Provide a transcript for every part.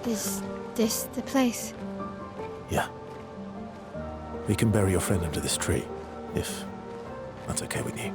Is this the place? Yeah. We can bury your friend under this tree, if that's okay with you.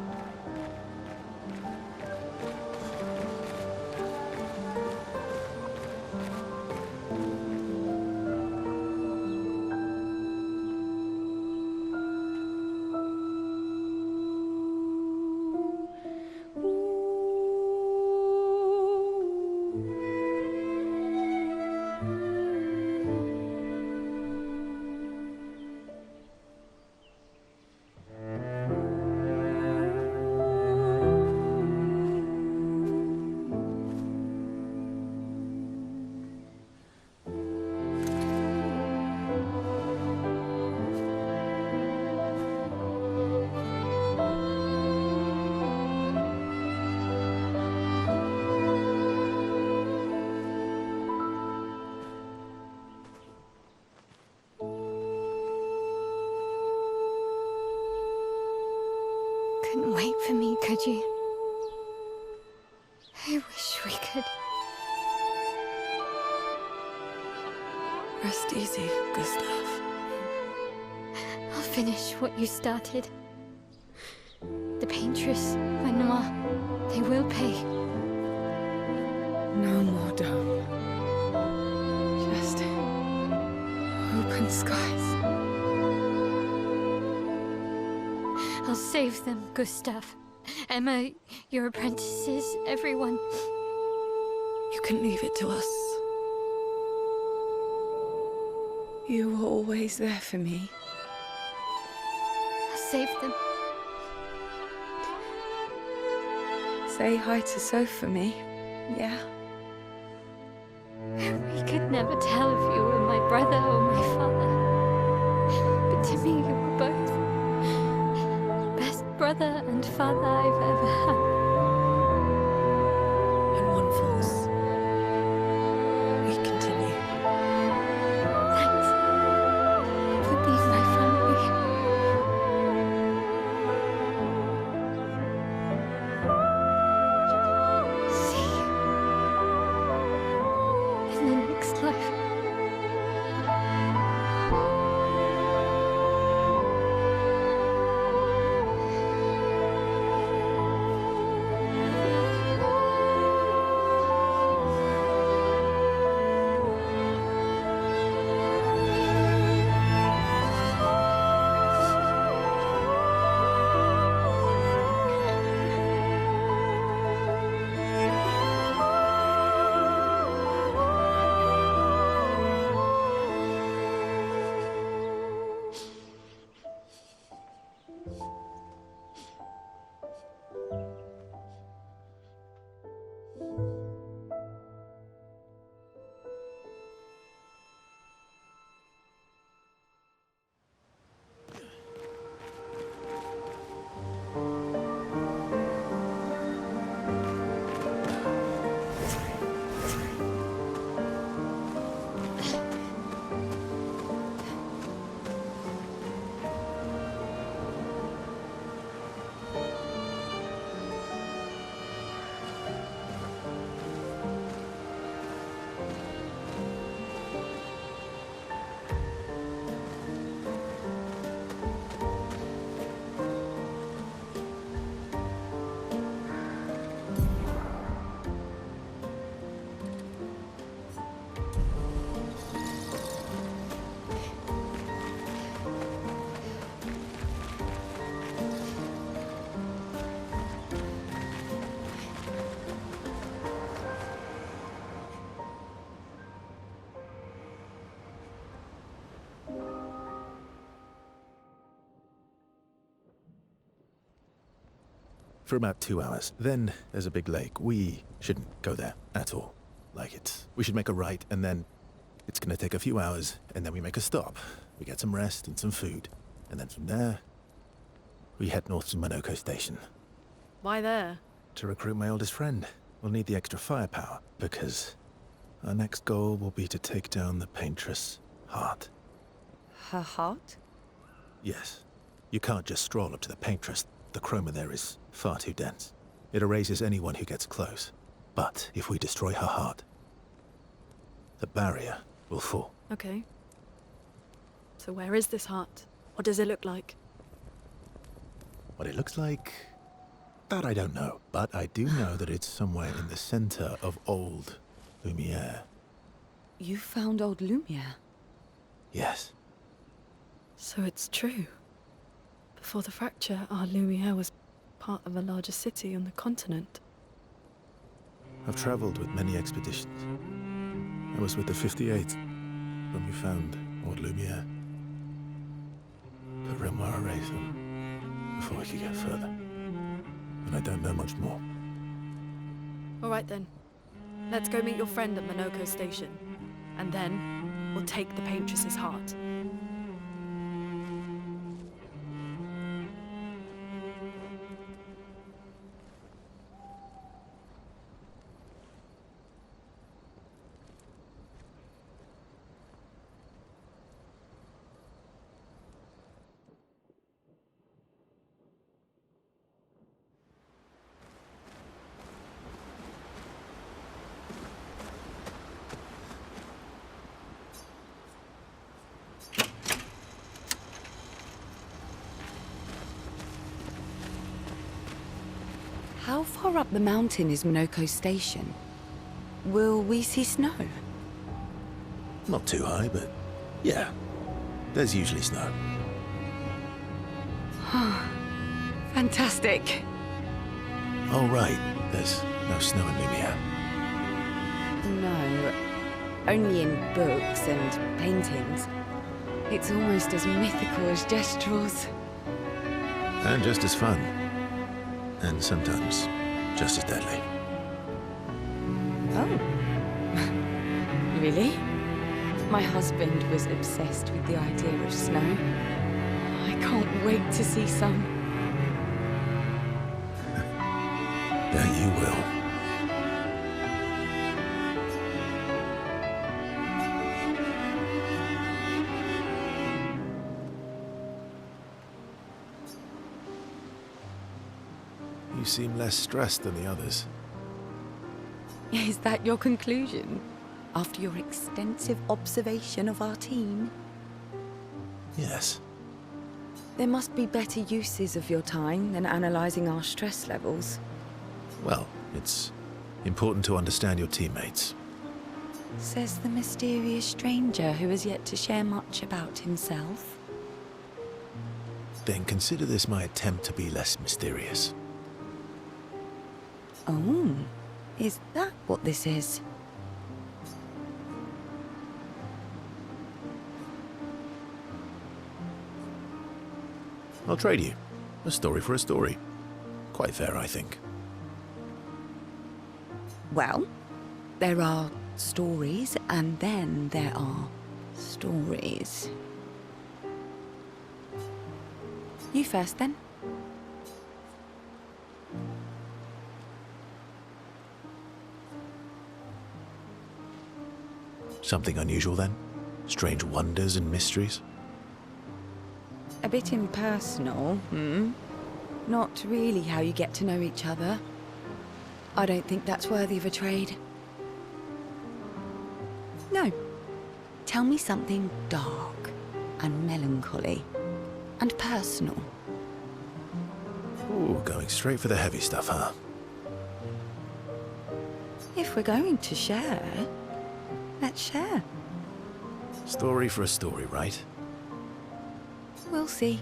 Couldn't wait for me, could you? I wish we could. Rest easy, Gustav. I'll finish what you started. The paintress, Benoit, they will pay. No more dome. Just open skies. I'll save them, Gustav. Emma, your apprentices, everyone. You can leave it to us. You were always there for me. I'll save them. Say hi to Soph for me, yeah? We could never tell if you were my brother or my father. But to me, you were both. Best brother and father I've ever had. And one falls. We continue. Thanks for being my family. See you in the next life. For about 2 hours. Then there's a big lake. We shouldn't go there at all. We should make a right, and then it's gonna take a few hours, and then we make a stop. We get some rest and some food. And then from there, we head north to Monoko Station. Why there? To recruit my oldest friend. We'll need the extra firepower, because our next goal will be to take down the paintress' heart. Her heart? Yes. You can't just stroll up to the paintress. The chroma there is far too dense. It erases anyone who gets close. But if we destroy her heart, the barrier will fall. Okay. So where is this heart? What does it look like? What it looks like, that I don't know. But I do know that it's somewhere in the center of old Lumiere. You found old Lumiere? Yes. So it's true. Before the fracture, our Lumiere was part of a larger city on the continent. I've traveled with many expeditions. I was with the 58th when we found old Lumiere. But Renoir erased them before we could get further. And I don't know much more. All right then. Let's go meet your friend at Minoko Station. And then, we'll take the Paintress's heart. How far up the mountain is Minoko Station? Will we see snow? Not too high, but yeah. There's usually snow. Fantastic. Oh, right. There's no snow in Lumiere. No, only in books and paintings. It's almost as mythical as Gestrels. And just as fun. And sometimes just as deadly. Oh. Really? My husband was obsessed with the idea of snow. I can't wait to see some. That you will. You seem less stressed than the others. Is that your conclusion? After your extensive observation of our team? Yes. There must be better uses of your time than analysing our stress levels. Well, it's important to understand your teammates. Says the mysterious stranger who has yet to share much about himself. Then consider this my attempt to be less mysterious. Oh, is that what this is? I'll trade you. A story for a story. Quite fair, I think. Well, there are stories, and then there are stories. You first, then. Something unusual, then? Strange wonders and mysteries? A bit impersonal, hmm? Not really how you get to know each other. I don't think that's worthy of a trade. No. Tell me something dark and melancholy and personal. Ooh, going straight for the heavy stuff, huh? If we're going to share, let's share. Story for a story, right? We'll see.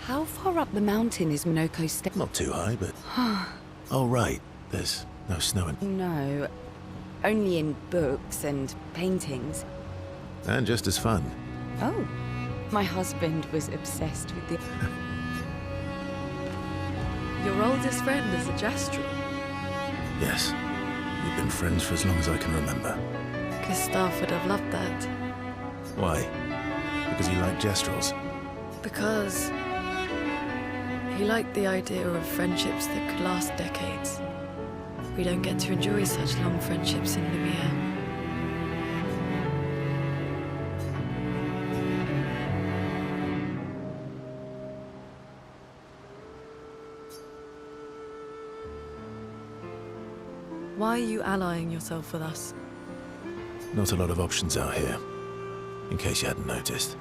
How far up the mountain is Minoko Station? Not too high, but... Oh, right. There's no snow in... No, only in books and paintings. And just as fun. Oh, my husband was obsessed with the... Your oldest friend is a Gestrel. Yes. We've been friends for as long as I can remember. Gustav would have loved that. Why? Because you like Gestrels? Because he liked the idea of friendships that could last decades. We don't get to enjoy such long friendships in Lumiere. Why are you allying yourself with us? Not a lot of options out here, in case you hadn't noticed.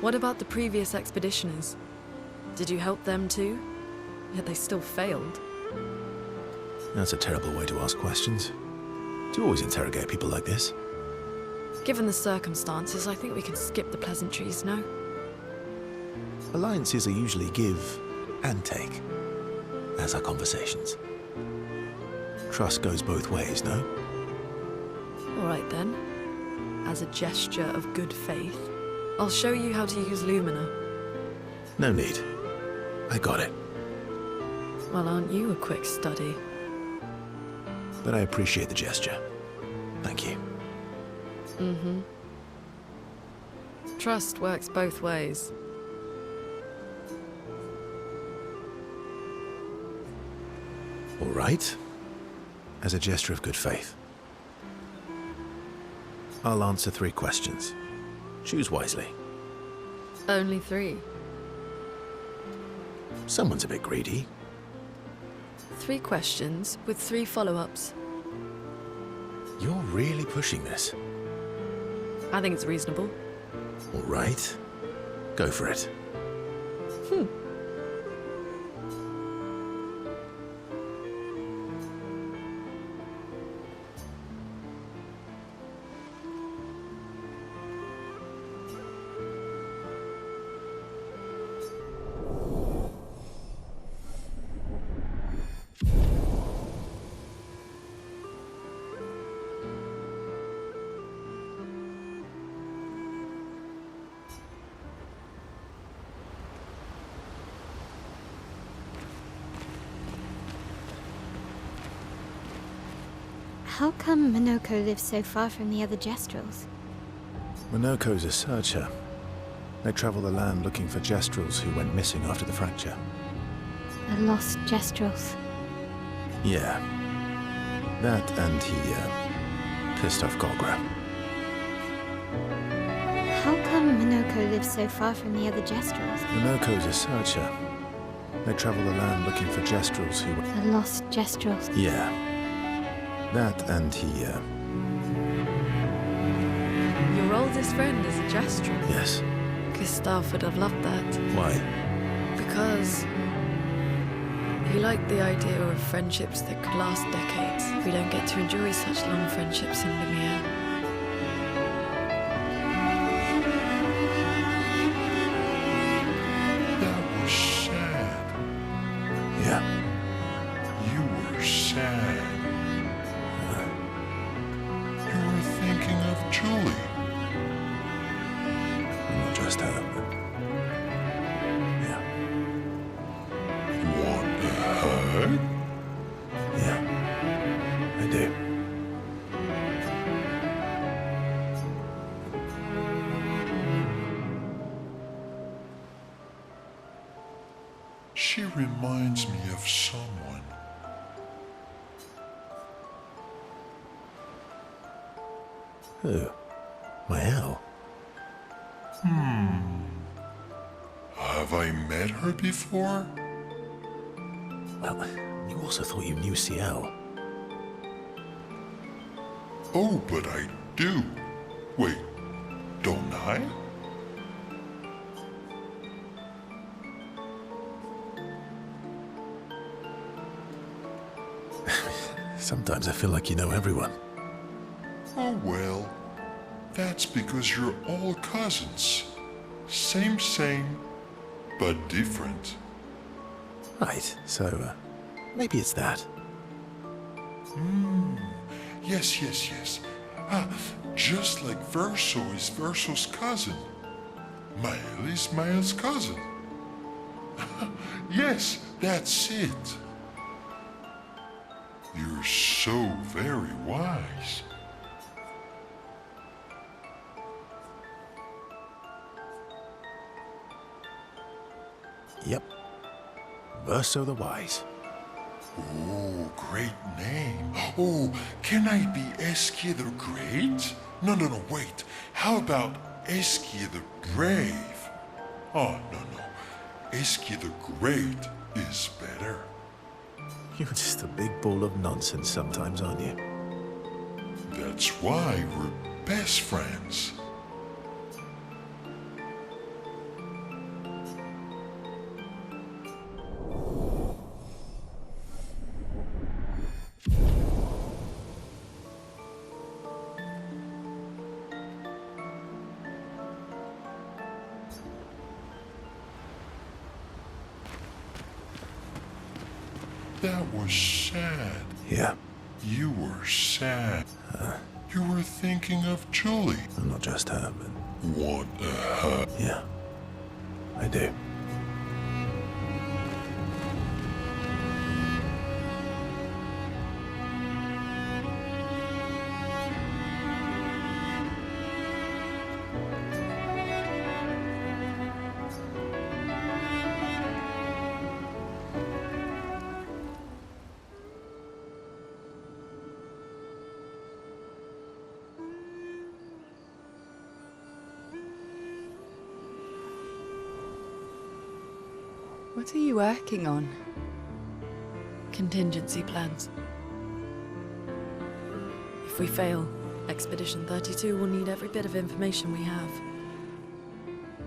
What about the previous expeditioners? Did you help them too? Yet they still failed. That's a terrible way to ask questions. Do you always interrogate people like this? Given the circumstances, I think we can skip the pleasantries, no? Alliances are usually give and take, as are conversations. Trust goes both ways, no? All right then. As a gesture of good faith, I'll show you how to use Lumina. No need. I got it. Well, aren't you a quick study? But I appreciate the gesture. Thank you. Mm-hmm. Trust works both ways. All right. As a gesture of good faith. I'll answer 3 questions. Choose wisely. Only 3. Someone's a bit greedy. 3 questions with 3 follow-ups. You're really pushing this. I think it's reasonable. All right. Go for it. How come Minoko lives so far from the other Gestrels? Minoko's a searcher. They travel the land looking for Gestrels who went missing after the fracture. The lost Gestrels. Yeah. That and he, pissed off Golgra. How come Minoko lives so far from the other Gestrels? Minoko's a searcher. They travel the land looking for Gestrels who... The lost Gestrels. Yeah. That and he, Your oldest friend is a Gestrel. yes. Gustav would have loved that. Why? Because he liked the idea of friendships that could last decades. We don't get to enjoy such long friendships in Lumiere. That was sad. Yeah. You were sad. You were thinking of Julie. Not just her, but... Yeah. Want a hug? Yeah. I do. She reminds me of someone. Who? Mael? Have I met her before? Well, you also thought you knew CL. Oh, but I do. Wait, don't I? Sometimes I feel like you know everyone. Oh well, that's because you're all cousins. Same, but different. Right, so, maybe it's that. Yes. Ah, just like Verso is Verso's cousin. Mael is Mael's cousin. Yes, that's it. You're so very wise. Yep. Verso the Wise. Oh, great name. Oh, can I be Eskia the Great? No, no, no, wait. How about Eskia the Brave? Oh, no, no. Eskia the Great is better. You're just a big ball of nonsense sometimes, aren't you? That's why we're best friends. That was sad. Yeah. You were sad. You were thinking of Julie. Not just her, but Want a hug? yeah. I do. What are you working on? Contingency plans. If we fail, Expedition 32 will need every bit of information we have.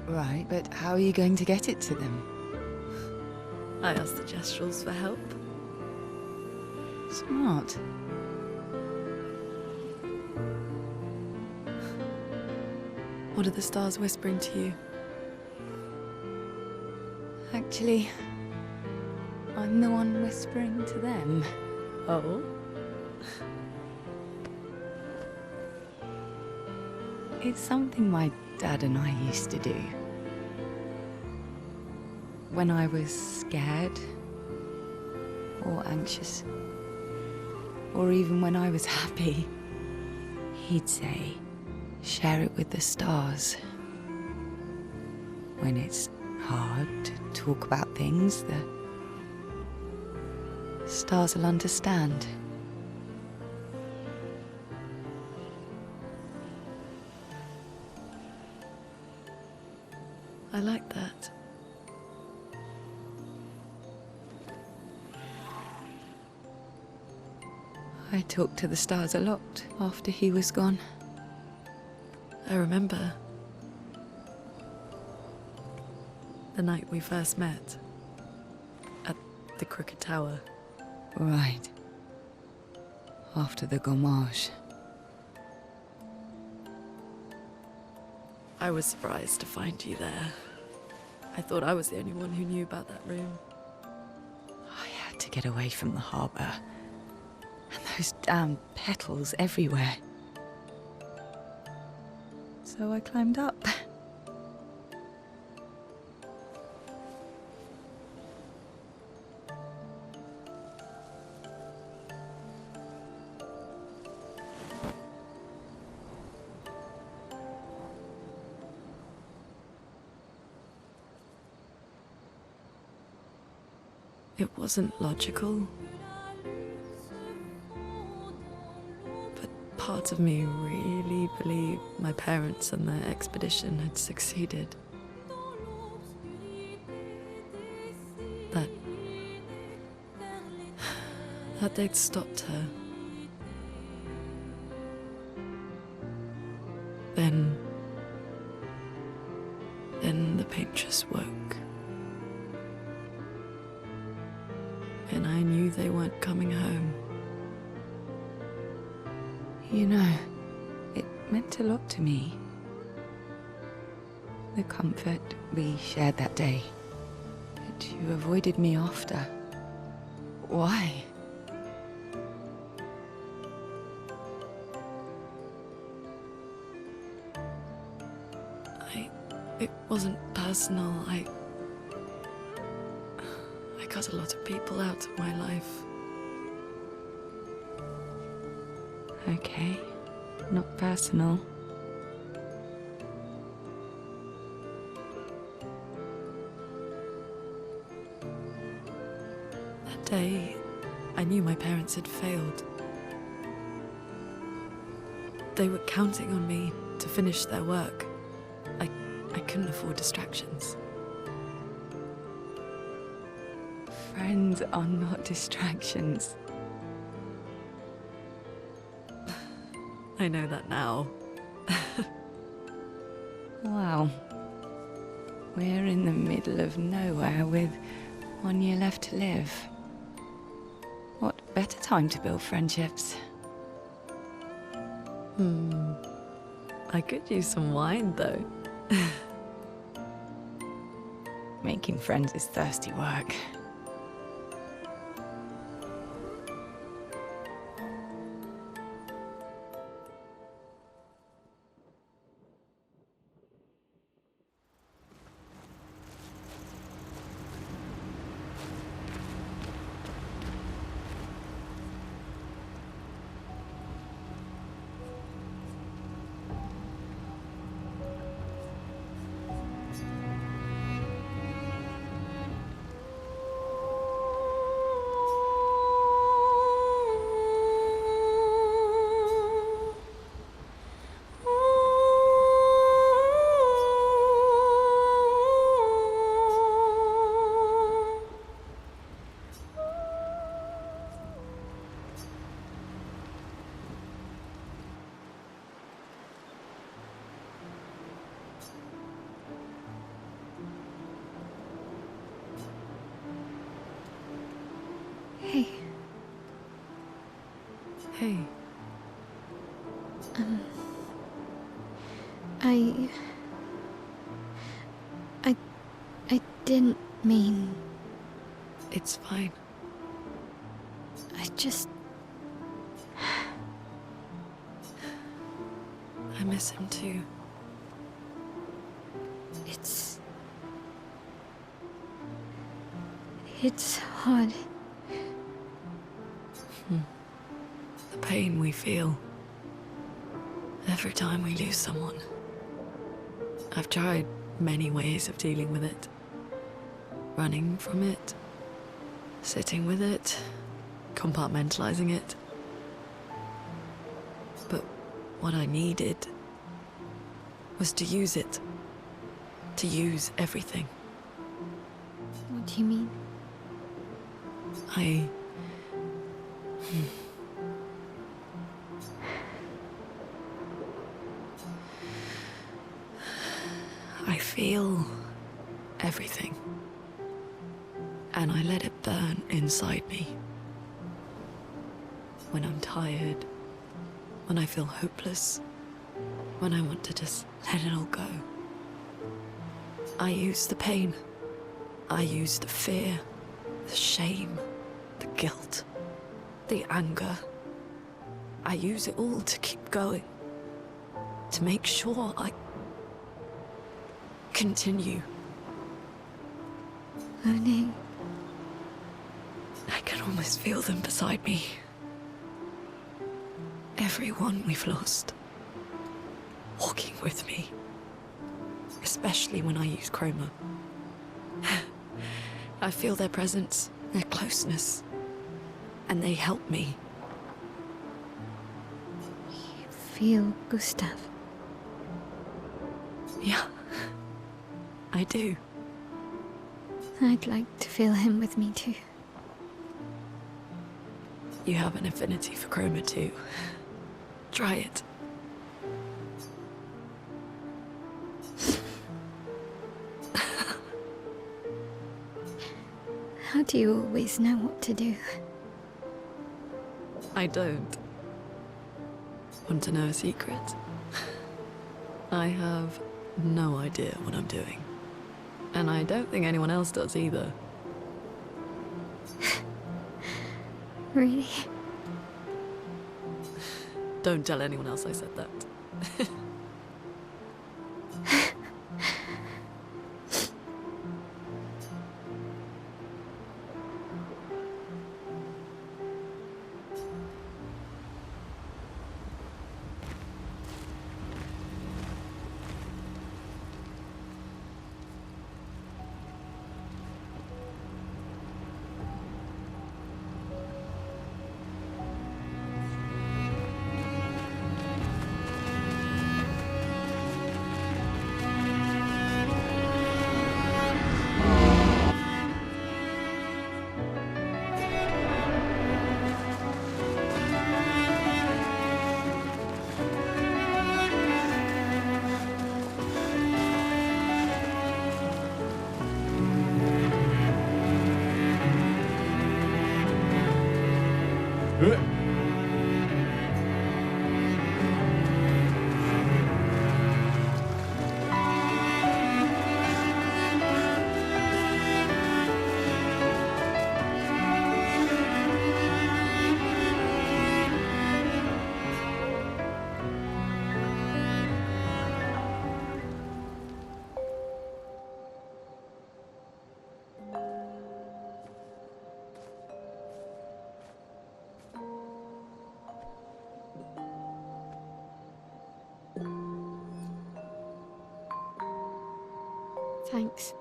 Right, but how are you going to get it to them? I asked the Gestrals for help. Smart. What are the stars whispering to you? Actually, I'm the one whispering to them. Oh? It's something my dad and I used to do. When I was scared, or anxious, or even when I was happy, he'd say, share it with the stars. When it's hard to talk about things, the stars will understand. I like that. I talked to the stars a lot after he was gone. I remember the night we first met at the Crooked Tower. Right. After the gommage. I was surprised to find you there. I thought I was the only one who knew about that room. I had to get away from the harbour. And those damn petals everywhere. So I climbed up. It wasn't logical. But part of me really believed my parents and their expedition had succeeded. That they'd stopped her. Then the paint just woke. And I knew they weren't coming home. You know, it meant a lot to me. The comfort we shared that day. But you avoided me after. Why? It wasn't personal. I cut a lot of people out of my life. Okay, not personal. I knew my parents had failed. They were counting on me to finish their work. I couldn't afford distractions. Friends are not distractions. I know that now. Wow. We're in the middle of nowhere with 1 year left to live. What better time to build friendships? I could use some wine, though. Making friends is thirsty work. Hey, Hey, I didn't mean. it's fine. I just. I miss him too. It's hard. The pain we feel every time we lose someone. I've tried many ways of dealing with it. Running from it, sitting with it, compartmentalizing it. But what I needed was to use it. To use everything. What do you mean? I feel everything. And I let it burn inside me. When I'm tired, when I feel hopeless, when I want to just let it all go. I use the pain. I use the fear, the shame, the guilt, the anger. I use it all to keep going. To make sure I continue. Moaning. I can almost feel them beside me. Everyone we've lost. Walking with me. Especially when I use chroma. I feel their presence, their closeness. And they help me. You feel Gustav? Yeah, I do. I'd like to feel him with me too. You have an affinity for chroma too. Try it. How do you always know what to do? I don't. Want to know a secret? I have no idea what I'm doing. And I don't think anyone else does either. Really? Don't tell anyone else I said that. Thanks.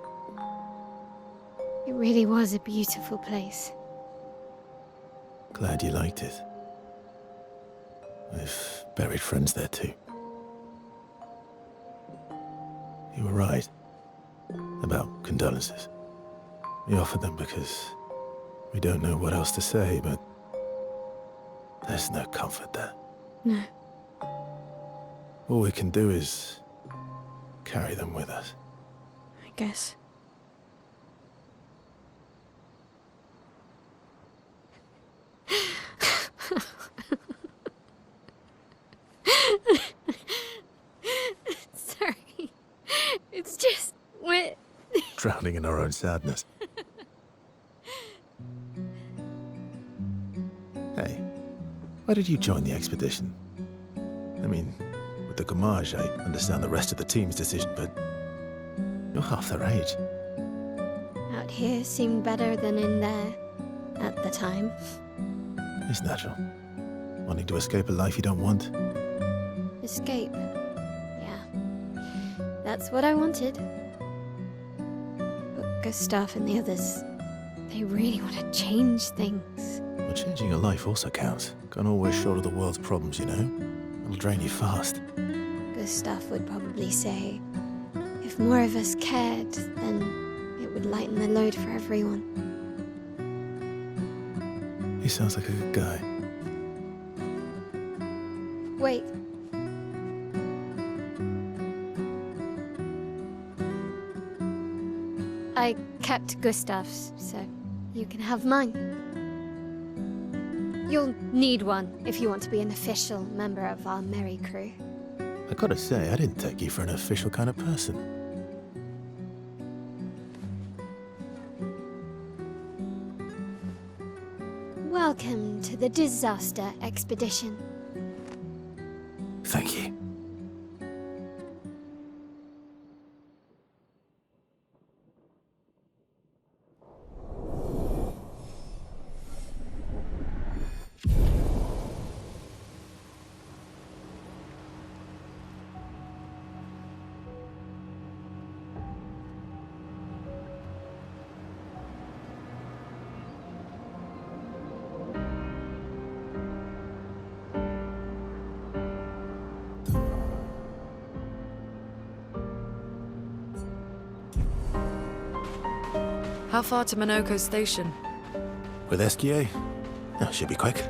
It really was a beautiful place. Glad you liked it. I've buried friends there too. You were right about condolences. We offered them because we don't know what else to say, but there's no comfort there. No. All we can do is carry them with us. I guess. Sorry. It's just we're Drowning in our own sadness. Hey, why did you join the expedition? I mean, with the Gamage, I understand the rest of the team's decision, but you're half their age. out here seemed better than in there at the time. It's natural. Wanting to escape a life you don't want. Escape. Yeah. That's what I wanted. But Gustav and the others, they really want to change things. But changing your life also counts. Can't always shoulder the world's problems, you know? It'll drain you fast. Gustav would probably say, if more of us cared, then it would lighten the load for everyone. He sounds like a good guy. Wait. I kept Gustav's, so you can have mine. You'll need one if you want to be an official member of our merry crew. I gotta say, I didn't take you for an official kind of person. Welcome to the disaster expedition. Thank you. How far to Minoko Station? With Esquier? That should be quick.